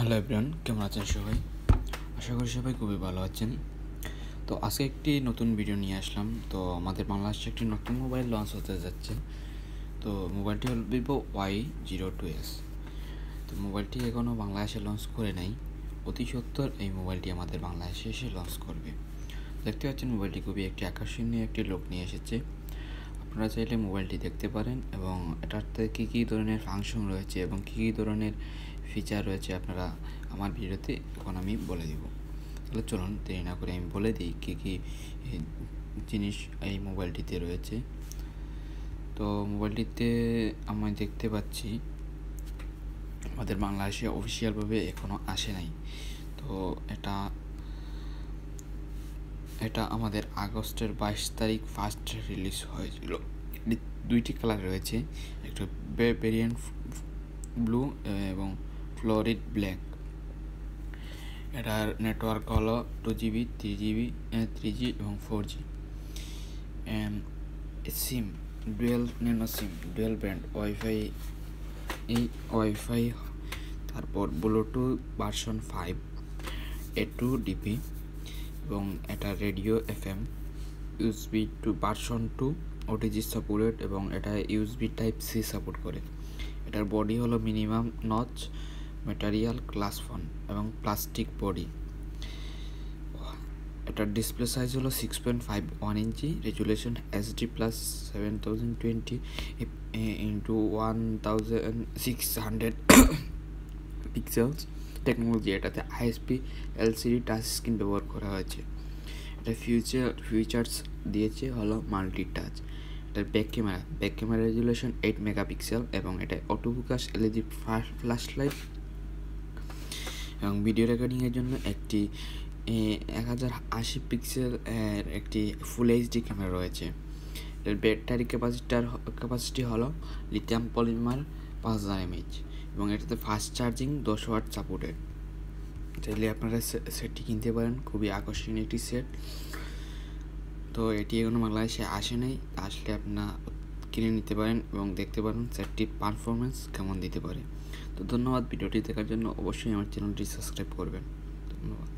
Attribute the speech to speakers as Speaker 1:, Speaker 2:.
Speaker 1: Hello everyone, কেমন আছেন সবাই? আশা করি সবাই খুবই ভালো আছেন। তো আজকে একটি নতুন ভিডিও নিয়ে আসলাম। তো আমাদের বাংলাদেশে একটি নতুন মোবাইল লঞ্চ হতে যাচ্ছে। তো মোবাইলটি হল Vivo Y02s। তো মোবাইলটি এখনও বাংলাদেশে লঞ্চ করে নাই। অতি সত্বর এই মোবাইলটি আমাদের বাংলাদেশে এসে লঞ্চ করবে। দেখতে পাচ্ছেন মোবাইলটি খুবই একটি আকর্ষণীয় একটি লুক নিয়ে এসেছে। আপনারা চাইলে মোবাইলটি দেখতে পারেন এবং এটাতে কী কী ধরনের ফাংশন রয়েছে এবং কী কী ধরনের ফিচার রয়েছে আপনারা আমার ভিডিওতে এখন আমি বলে দিব। তাহলে চলুন দেরি না করে আমি বলে দিই কী কী জিনিস এই মোবাইলটিতে রয়েছে। তো মোবাইলটিতে আমি দেখতে পাচ্ছি আমাদের বাংলাদেশে অফিসিয়ালভাবে এখনও আসে নাই। তো এটা আমাদের আগস্টের 22 তারিখ ফার্স্ট রিলিজ হয়েছিল। দুইটি কালার রয়েছে, একটা ভেরিয়েন্ট ব্লু এবং ফ্লোরিড ব্ল্যাক। এটার নেটওয়ার্ক হলো 2GB 3G এবং 4G। Sim dual nano sim, dual band wifi, তারপর ব্লুটুথ ভার্সন 5 A2DP এবং এটা radio FM, USB two version 2 OTG supported এবং এটা USB Type-C সাপোর্ট করে। এটার বডি হলো minimum notch material glass phone এবং প্লাস্টিক বডি। এটার ডিসপ্লে সাইজ হলো 6.51 inch, resolution HD plus 7020 into 1600 pixels technology. এটাতে ISP LCD টাচ স্ক্রিন ব্যবহার করা হয়েছে। এটা ফিচার্স দিয়েছে হলো মাল্টি টাচ। এটার ব্যাক ক্যামেরা রেজুলেশন 8 মেগাপিক্সেল এবং এটা auto focus LED flash light এবং ভিডিও রেকর্ডিংয়ের জন্য একটি 1080 পিক্সেল এর একটি ফুল HD ক্যামেরা রয়েছে। এর ব্যাটারি ক্যাপাসিটি হলো লিথিয়াম পলিমার 5000 mAh এবং এটাতে ফাস্ট চার্জিং 10 ওয়াট সাপোর্টেড। চাইলে আপনারা সেটটি কিনতে পারেন, খুবই আকর্ষণীয় একটি সেট। তো এটি এখনো বাংলাদেশে আসে নাই, আসলে আপনারা কিনে নিতে পারেন এবং দেখতে পারেন সেটটি পারফরমেন্স কেমন দিতে পারে। তো ধন্যবাদ ভিডিওটি দেখার জন্য। অবশ্যই আমার চ্যানেলটি সাবস্ক্রাইব করবেন। ধন্যবাদ।